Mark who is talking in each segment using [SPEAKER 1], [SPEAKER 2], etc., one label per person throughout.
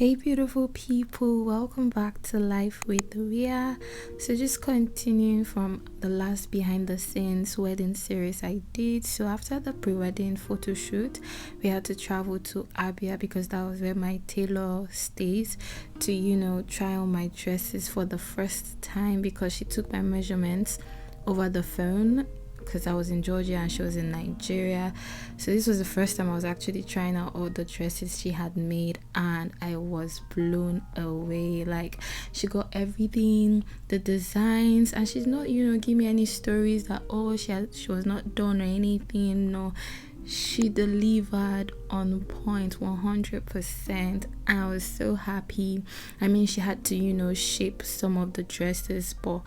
[SPEAKER 1] Hey beautiful people, welcome back to Life with Ria. So just continuing from the last behind the scenes wedding series I did. So after the pre-wedding photo shoot, we had to travel to Abia because that was where my tailor stays to try on my dresses for the first time because she took my measurements over the phone because I was in Georgia and she was in Nigeria. So this was the first time I was actually trying out all the dresses she had made, and I was blown away. Like, she got everything, the designs, and she's not give me any stories that she was not done or anything. No, she delivered on point 100%. I was so happy. I mean, she had to shape some of the dresses, but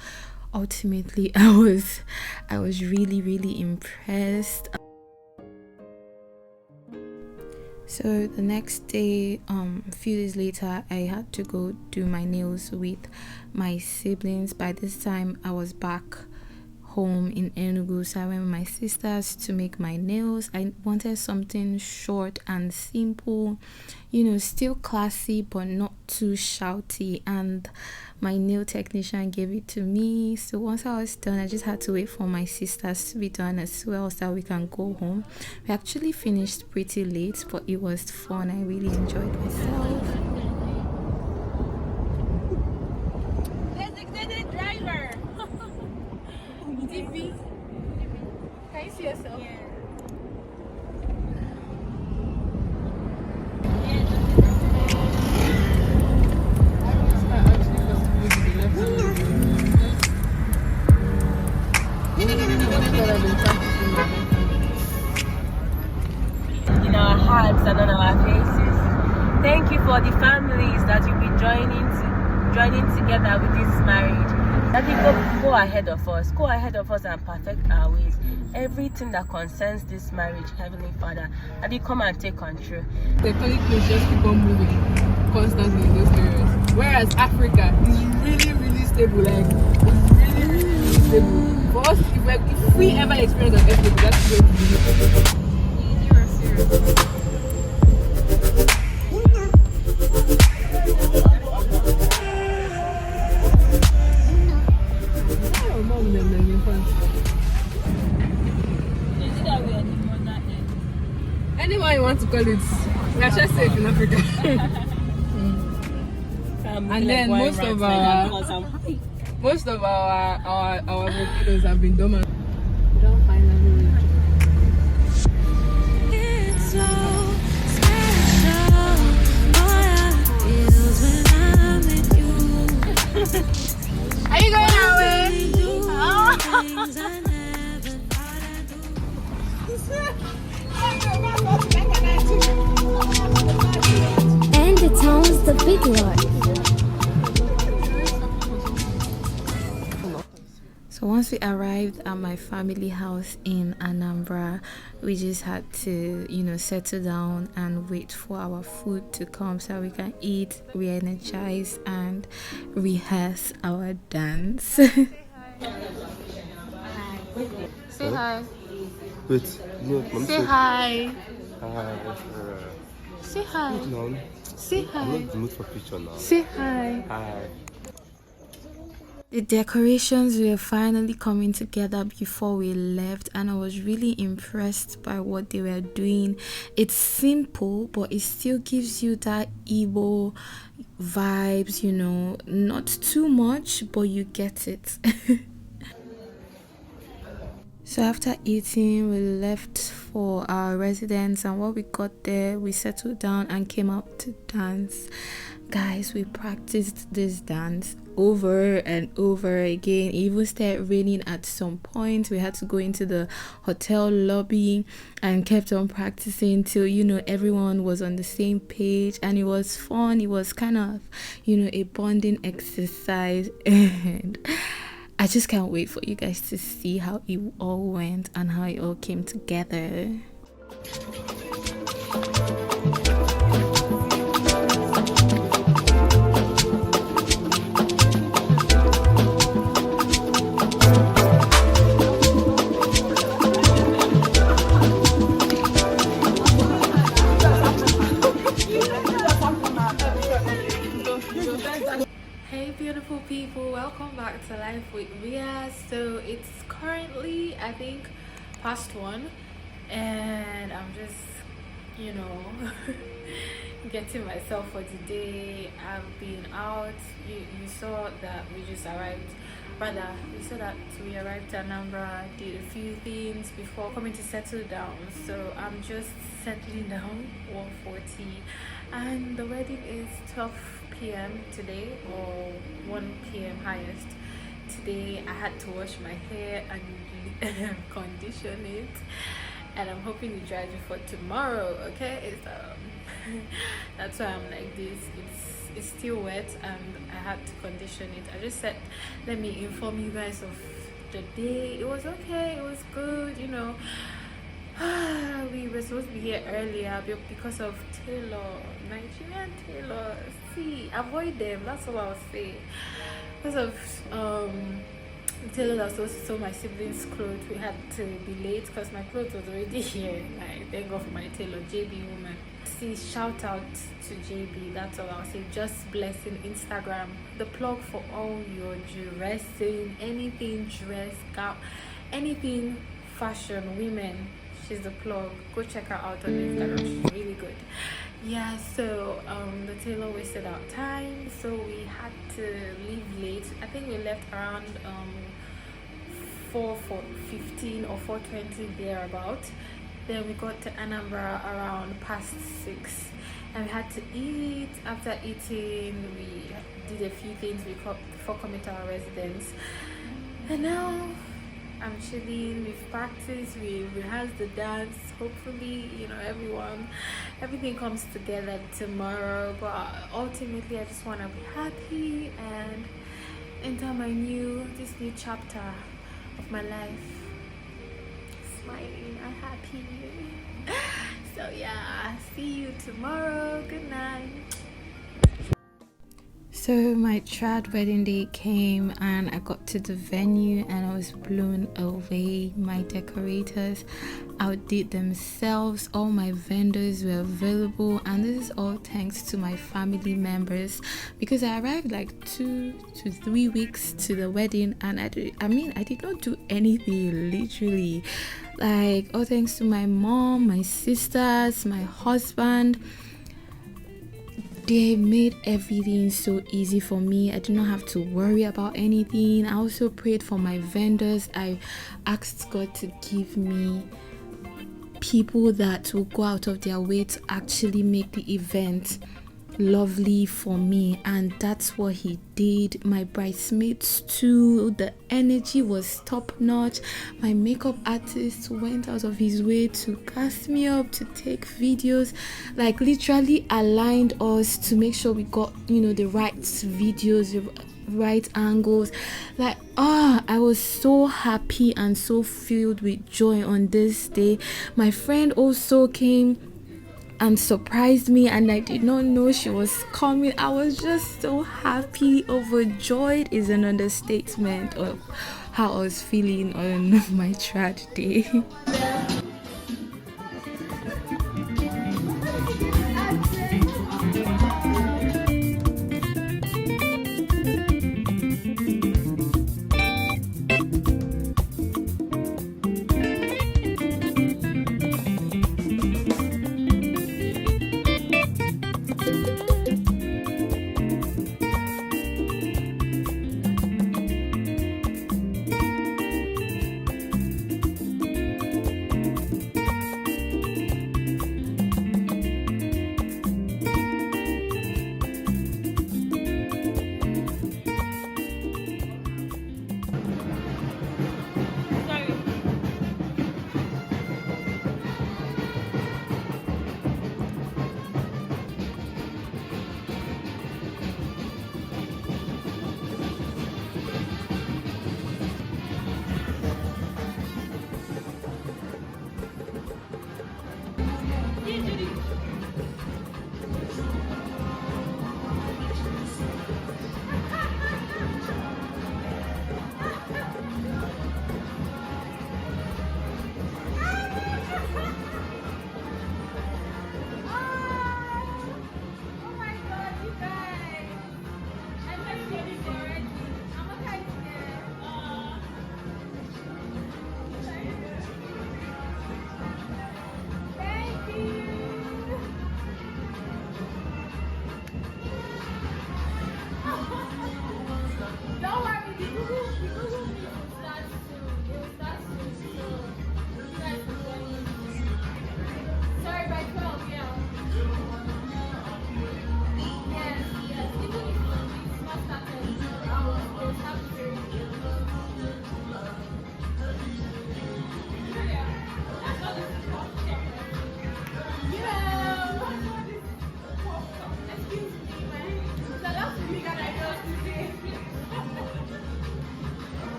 [SPEAKER 1] ultimately I was really impressed. So the next day, a few days later, I had to go do my nails with my siblings. By this time I was back home in Enugu, so I went with my sisters to make my nails. I wanted something short and simple, still classy but not too shouty, and my nail technician gave it to me. So once I was done, I just had to wait for my sisters to be done as well so that we can go home. We actually finished pretty late, but it was fun. I really enjoyed myself.
[SPEAKER 2] Designated driver. DP. Can you see yourself? Yeah. In our hearts and on our faces. Thank you for the families that you'll be joining together with this marriage. That you go ahead of us and perfect our ways. Everything that concerns this marriage, Heavenly Father, that you come and take control.
[SPEAKER 3] The politics just keep on moving constantly in those areas. Whereas Africa is really stable, like it's really stable. For us, if we ever experience an earthquake, that's going to be easy or serious. Anyone you want to call it, we are just safe in Africa. And then most of our volcanoes have been dormant. We don't finally reach. It's so special. Boy, it feels when I'm with you. Are you going away?
[SPEAKER 4] And it sounds the big one.
[SPEAKER 1] So once we arrived at my family house in Anambra, we just had to settle down and wait for our food to come so we can eat, re-energize, and rehearse our dance.
[SPEAKER 2] Say hi.
[SPEAKER 5] Wait, no,
[SPEAKER 2] Say hi.
[SPEAKER 5] Hi.
[SPEAKER 2] Say hi.
[SPEAKER 5] No,
[SPEAKER 2] Say hi.
[SPEAKER 5] I'm not in the mood for picture now.
[SPEAKER 2] Say hi.
[SPEAKER 5] Hi.
[SPEAKER 1] The decorations were finally coming together before we left, and I was really impressed by what they were doing. It's simple, but it still gives you that Igbo vibes, not too much, but you get it. So after eating, we left for our residence, and when we got there, we settled down and came up to dance. Guys, we practiced this dance over and over again. It even started raining at some point. We had to go into the hotel lobby and kept on practicing till everyone was on the same page, and it was fun. It was kind of a bonding exercise, and I just can't wait for you guys to see how it all went and how it all came together. Life with Ria. So it's currently, I think, past 1, and I'm just, you know, getting myself for the day. I've been out. You saw that we just arrived. Rather, you saw that we arrived at Anambra, did a few things before coming to settle down. So I'm just settling down, 1:40, and the wedding is 12 p.m. today, or 1 p.m. highest. Today I had to wash my hair and condition it, and I'm hoping it dries before tomorrow. Okay, it's that's why I'm like this. It's still wet and I had to condition it. I just said, let me inform you guys of the day. It was okay, it was good, you know. We were supposed to be here earlier because of Nigerian tailors. See, avoid them, that's all I'll say. Because of the tailor that was supposed to sew my siblings' clothes, we had to be late because my clothes was already here. I thank God for my tailor, JB woman. See, shout out to JB, that's all I'll say. Just blessing Instagram, the plug for all your dressing, anything dress, gown, anything fashion, women. She's the plug. Go check her out on Instagram. She's really good. Yeah, so the tailor wasted our time, so we had to leave late. I think we left around 4:15 or 4:20 thereabout. Then we got to Anambra around past 6, and we had to eat. After eating, we did a few things before coming to our residence, and now I'm chilling. We've practiced, we rehearsed the dance. Hopefully, you know, everything comes together tomorrow. But ultimately, I just want to be happy and enter this new chapter of my life. Smiling and happy. So yeah, see you tomorrow. Good night. So my trad wedding day came and I got to the venue and I was blown away. My decorators outdid themselves. All my vendors were available, and this is all thanks to my family members, because I arrived like 2 to 3 weeks to the wedding and I did not do anything, literally. Like, all thanks to my mom, my sisters, my husband. They made everything so easy for me. I did not have to worry about anything. I also prayed for my vendors. I asked God to give me people that will go out of their way to actually make the event lovely for me, and that's what he did. My bridesmaids too, the energy was top notch. My makeup artist went out of his way to cast me up, to take videos, like literally aligned us to make sure we got, you know, the right videos, the right angles. Like, I was so happy and so filled with joy on this day. My friend also came and surprised me, and I did not know she was coming. I was just so happy. Overjoyed is an understatement of how I was feeling on my trad day.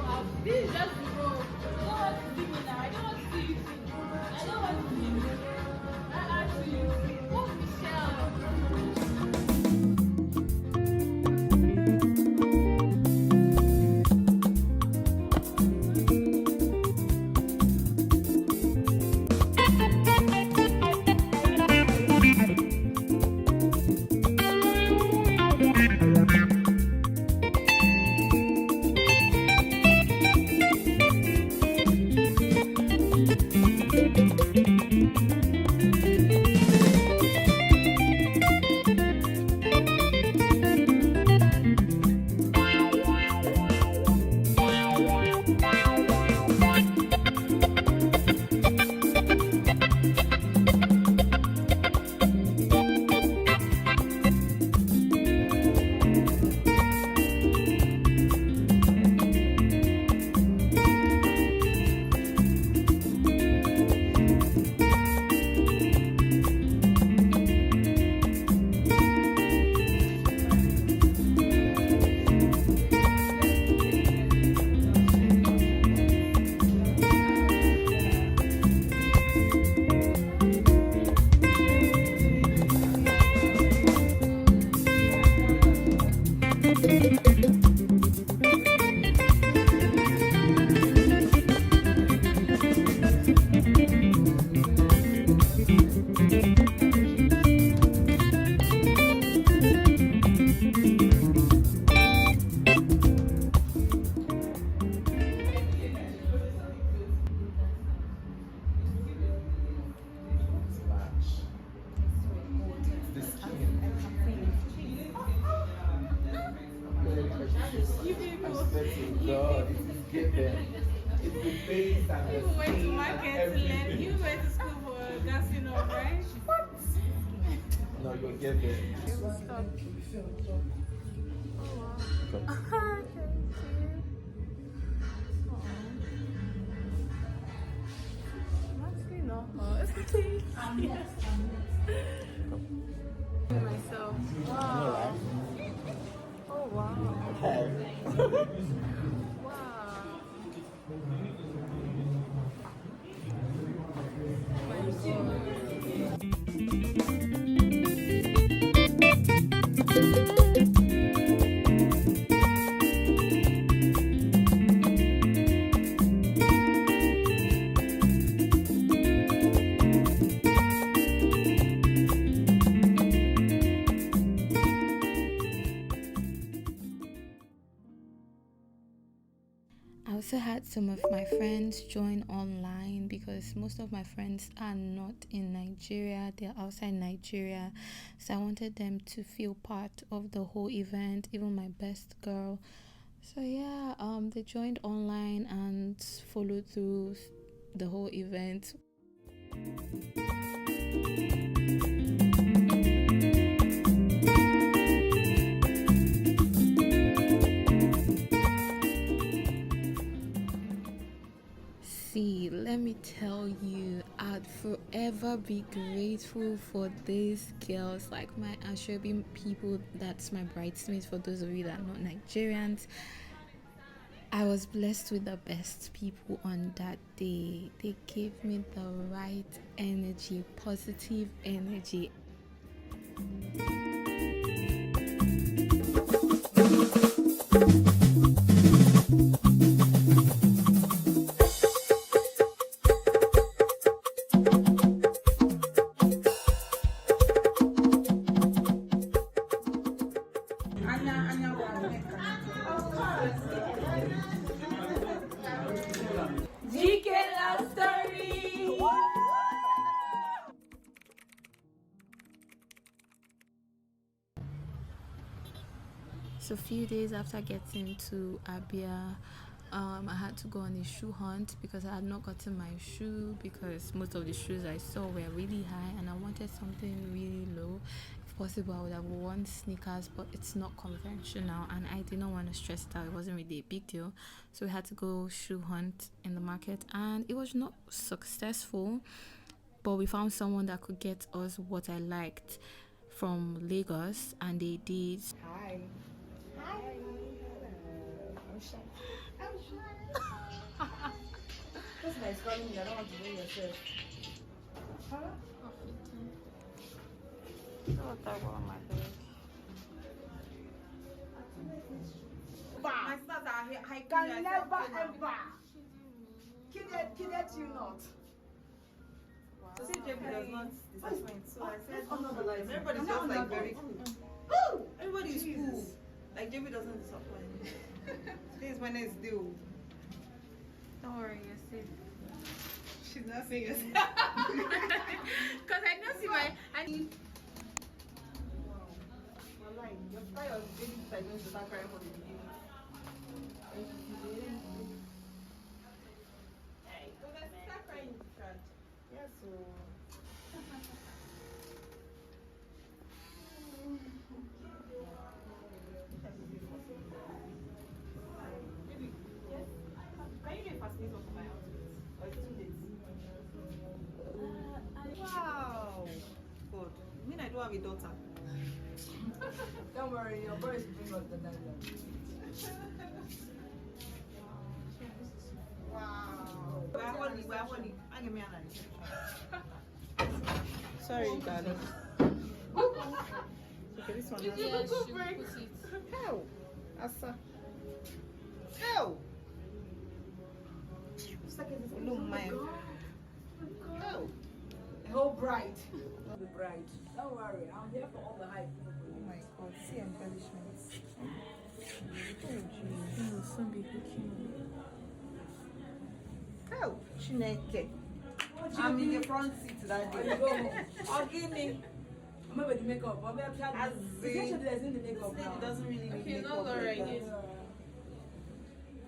[SPEAKER 3] out. This is just the road. I don't want to see me now. I don't want to see you too. I don't want to see you. I ask you. Oh, Michelle.
[SPEAKER 6] You went to market to learn. You went to school for dancing up, right?
[SPEAKER 5] No, you'll get there.
[SPEAKER 6] Myself. Wow. Oh wow. Wow.
[SPEAKER 1] I also had some of my friends join online because most of my friends are not in Nigeria, they're outside Nigeria. So I wanted them to feel part of the whole event, even my best girl. So yeah, they joined online and followed through the whole event. See, let me tell you, I'd forever be grateful for these girls, like my Ashobi people, that's my bridesmaids. For those of you that are not Nigerians, I was blessed with the best people on that day. They gave me the right energy, positive energy. So a few days after getting to Abia, I had to go on a shoe hunt because I had not gotten my shoe because most of the shoes I saw were really high and I wanted something really low. If possible, I would have worn sneakers, but it's not conventional and I did not want to stress it out. It wasn't really a big deal. So we had to go shoe hunt in the market and it was not successful, but we found someone that could get us what I liked from Lagos and they did.
[SPEAKER 7] Hi. Hi. I'm shy. I'm shy. is calling me. I don't want to weigh yourself. My sisters are here. I can never ever. Kidnap you not. So see, JP does not disappoint. So I said, everybody's just like very cool. Everybody is cool. Like JP doesn't disappoint. Today is Wednesday.
[SPEAKER 1] Don't worry, you're safe.
[SPEAKER 7] She's not saying yes.
[SPEAKER 1] Because I don't see my.
[SPEAKER 7] Wow. Your fire was baby like going to start crying for the beginning. Hey, so let's start crying. Yes, so. Can you do a fascinator for my outfit? Or it's too late? Wow. Good. I mean, I do have a daughter.
[SPEAKER 3] Don't worry, your boys will bring us the night.
[SPEAKER 7] Wow. We're holy. I give me an Sorry, darling. Okay, this one. How? Asa. How? No, mine. How?
[SPEAKER 3] The whole bride. The bride. Don't worry, I'm here for all the hype.
[SPEAKER 7] Oh my God, see embellishments. Oh, Chineke. I'm in the front seat that day.
[SPEAKER 3] I'll give me. I'm over the makeup. I'm going to try
[SPEAKER 7] As
[SPEAKER 3] the
[SPEAKER 7] in-
[SPEAKER 3] there's in the makeup
[SPEAKER 7] This lady
[SPEAKER 3] now.
[SPEAKER 7] doesn't really need
[SPEAKER 6] Okay,
[SPEAKER 7] makeup
[SPEAKER 6] not
[SPEAKER 7] like
[SPEAKER 6] alright,
[SPEAKER 7] that.
[SPEAKER 6] yes.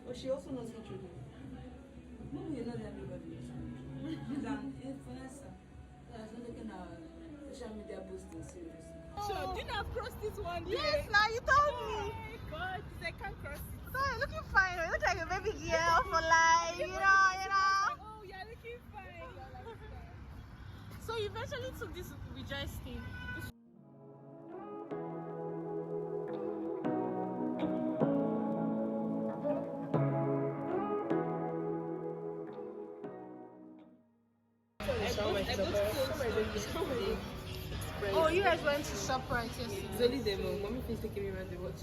[SPEAKER 7] But she also knows what to do.
[SPEAKER 3] No, you know everybody. She's an influencer. Yeah, she's looking at social media boosting series.
[SPEAKER 6] So, didn't have crossed this one day?
[SPEAKER 7] Yes, now you told
[SPEAKER 6] Oh
[SPEAKER 7] me.
[SPEAKER 6] my God, I can't cross it.
[SPEAKER 7] So you're looking fine. You look like a baby girl for life. You know.
[SPEAKER 6] Oh, you're looking fine. So you eventually took this rejoice thing. Oh, you guys went to ShopRite yesterday.
[SPEAKER 2] It's only them. Mommy please taking me around the watch.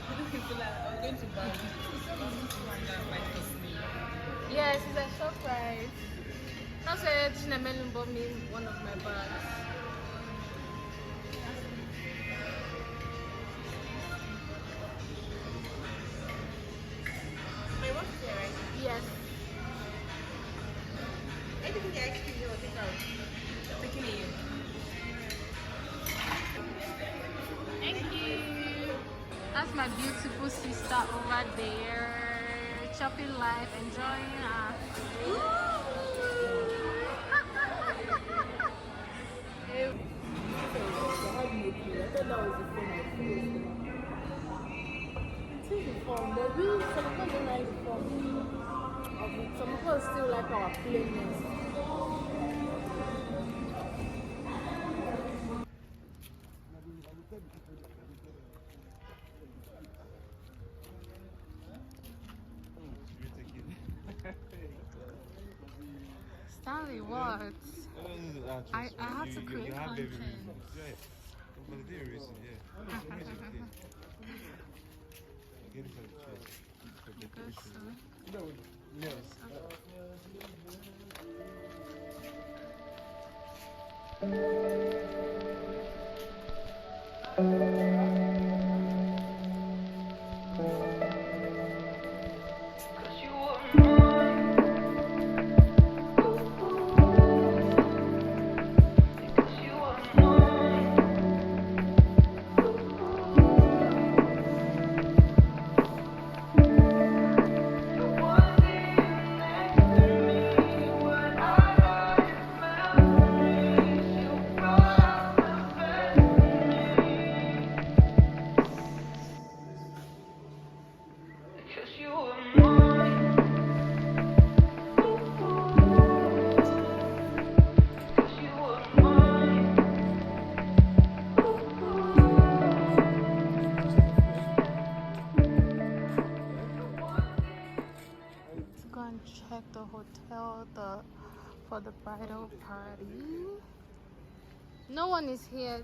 [SPEAKER 2] I'm going to buy.
[SPEAKER 1] Yes, it's a ShopRite. That's why Chinemelun bought me one of my bags.
[SPEAKER 7] My watch is here, right?
[SPEAKER 1] Yes.
[SPEAKER 7] Anything the ice cream you will take out.
[SPEAKER 2] Taking me.
[SPEAKER 1] Thank you. That's my beautiful sister over there. Chopping life, enjoying her.
[SPEAKER 3] Some people don't like the form of it. Some people still like our plainness.
[SPEAKER 1] Stanley, what? I have to create content. Because, the hotel for the bridal party. No one is here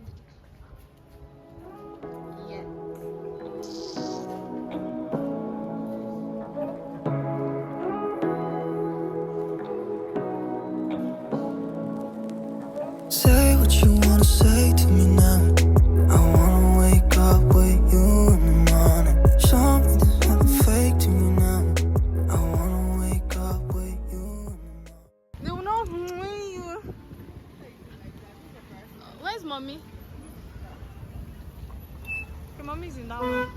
[SPEAKER 1] yet.
[SPEAKER 8] Say what you wanna say to me now. I wanna wake up with you in the morning. Show me there's nothing fake to me now. I wanna wake up with you in the morning.
[SPEAKER 1] They will not win you. Where's mommy? Okay, mommy's in that one.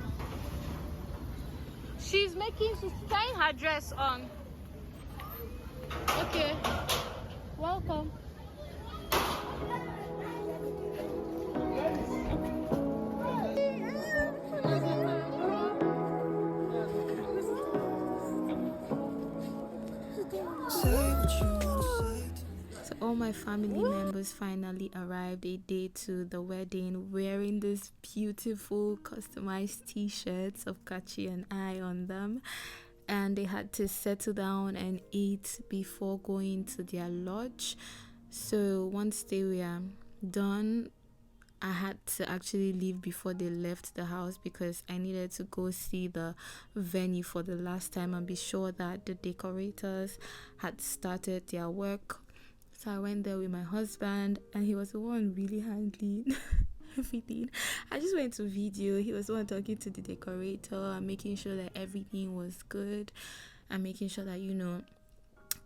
[SPEAKER 1] She's tying her dress on. Okay. Welcome.
[SPEAKER 8] Say what you wanna say to me.
[SPEAKER 1] So all my family members finally arrived a day to the wedding wearing these beautiful customized t-shirts of Kachi and I on them, and they had to settle down and eat before going to their lodge. So once they were done, I had to actually leave before they left the house because I needed to go see the venue for the last time and be sure that the decorators had started their work. So I went there with my husband, and he was the one really handling everything. I just went to video. He was the one talking to the decorator and making sure that everything was good and making sure that, you know,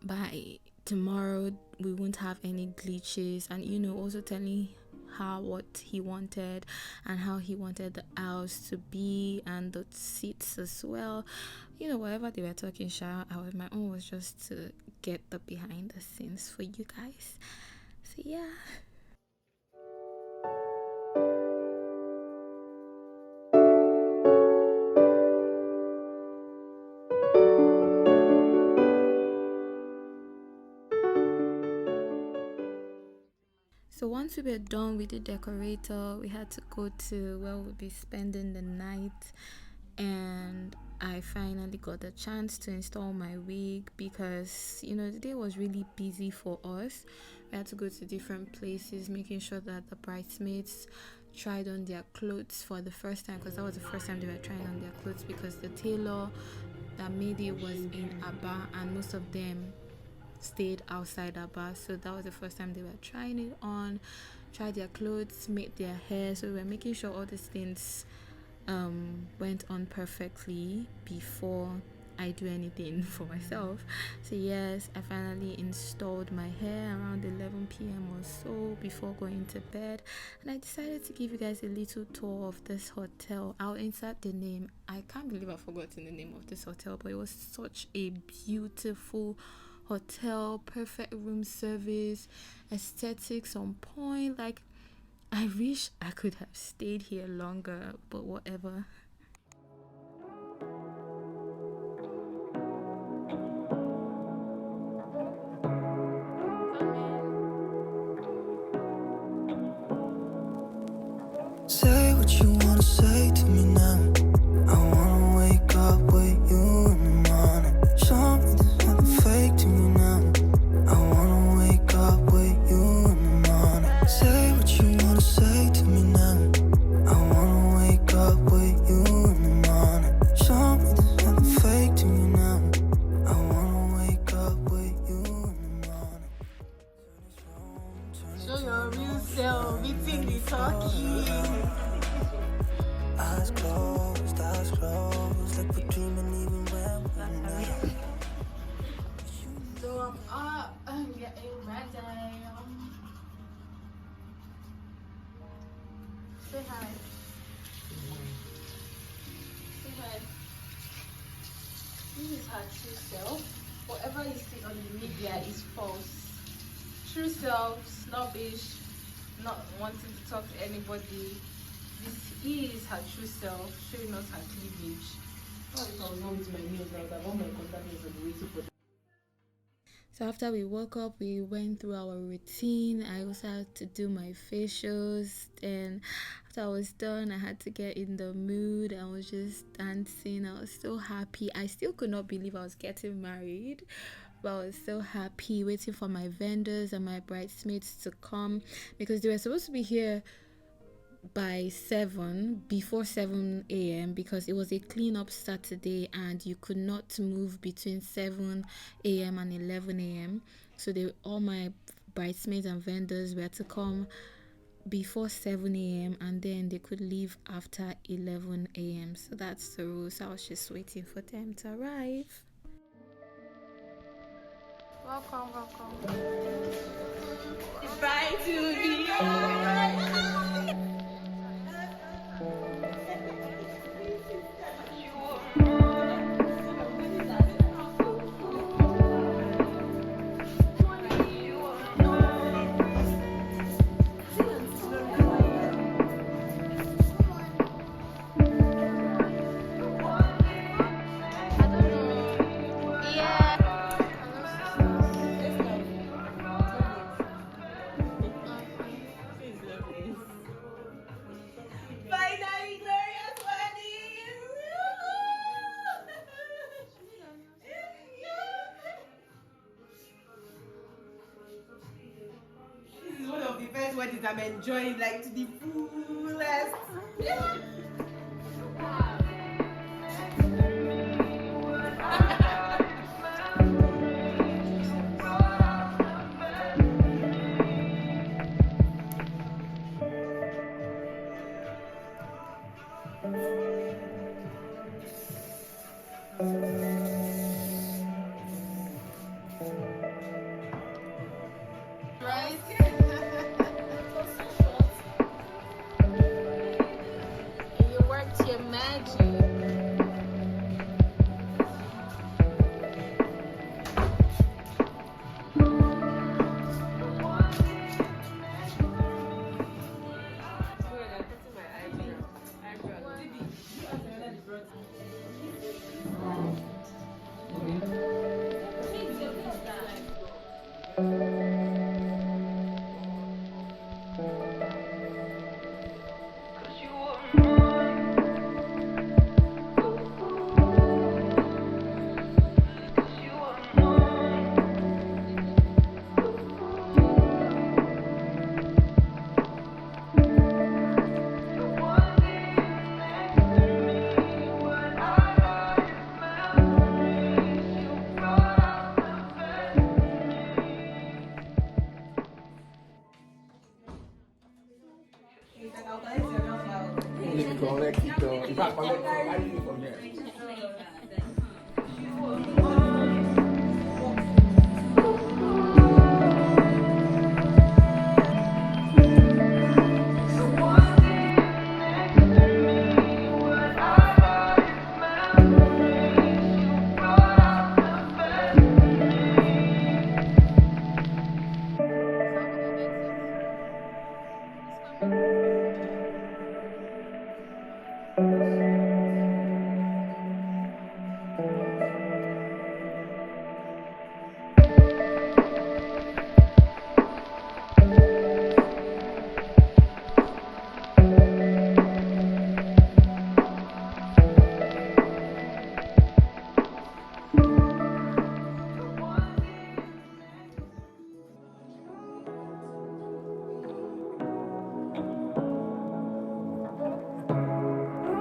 [SPEAKER 1] by tomorrow we won't have any glitches, and, you know, also telling what he wanted and how he wanted the house to be and the seats as well. You know, whatever they were talking, my own was just to get the behind the scenes for you guys. So yeah. So once we were done with the decorator, we had to go to where we'll be spending the night, and I finally got the chance to install my wig because, you know, the day was really busy for us. We had to go to different places, making sure that the bridesmaids tried on their clothes for the first time, because that was the first time they were trying on their clothes, because the tailor that made it was in Aba and most of them stayed outside Aba, so that was the first time they were trying it on, tried their clothes, made their hair. So we were making sure all these things went on perfectly before I do anything for myself. So yes, I finally installed my hair around 11 p.m. or so before going to bed, and I decided to give you guys a little tour of this hotel. I'll insert the name. I can't believe I've forgotten the name of this hotel, but it was such a beautiful hotel, perfect room service, aesthetics on point. Like, I wish I could have stayed here longer, but whatever.
[SPEAKER 8] Say what you wanna say to me now. I wanna wake up with you in the morning. Show me there's nothing fake to me now. I wanna wake up with you in the morning. Say what you wanna say to me now. I wanna wake up with you in the morning. Show me there's nothing fake to me now. I wanna wake up with you in the morning.
[SPEAKER 6] Show your real self, eating the turkey.
[SPEAKER 8] Eyes closed, like we're dreaming even when we're not.
[SPEAKER 6] So I'm up, I'm getting ready. Say hi. Say hi. This is her true self. Whatever you see on the media is false. True self, snobbish, not wanting to talk to anybody. This is her true self, showing us her cleavage. Oh, if I was not with my nails like that, all my contact nails on the way to put.
[SPEAKER 1] So after we woke up, we went through our routine. I also had to do my facials, and after I was done, I had to get in the mood. I was just dancing. I was so happy. I still could not believe I was getting married, but I was so happy waiting for my vendors and my bridesmaids to come because they were supposed to be here by 7, before 7 a.m. because it was a cleanup Saturday and you could not move between 7 a.m. and 11 a.m. So all my bridesmaids and vendors were to come before 7 a.m. and then they could leave after 11 a.m. So that's the rule. So I was just waiting for them to arrive.
[SPEAKER 6] Welcome.
[SPEAKER 2] It's bright to be
[SPEAKER 7] weddings I'm enjoying like to the fullest.
[SPEAKER 5] In fact, I use it from here.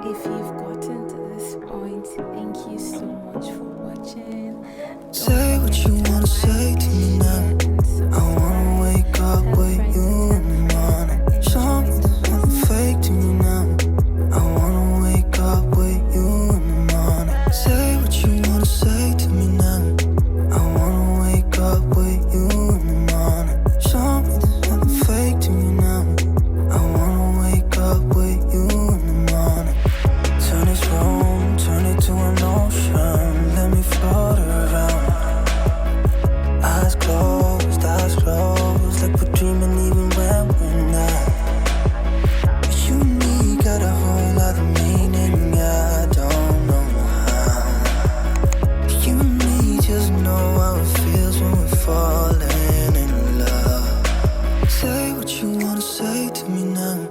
[SPEAKER 1] If you've gotten to this point, thank you so much for watching.
[SPEAKER 8] Say what you wanna say to me now. I wanna wake up with you in the morning. Show me there's nothing fake to me now. I wanna wake up with you in the morning. Say what you wanna say to me now. I wanna wake up with you in the morning. Show me there's nothing fake to me now. I wanna wake up with you in the morning. Turn this room, turn it to an ocean. Let me float around. Eyes closed, like we're dreaming even when we're not. You and me got a whole lot of meaning, I don't know how. You and me just know how it feels when we're falling in love. Say what you wanna say to me now.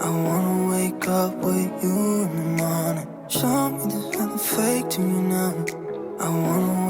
[SPEAKER 8] I wanna wake up with you in the morning. Show me there's nothing fake to me now. I wanna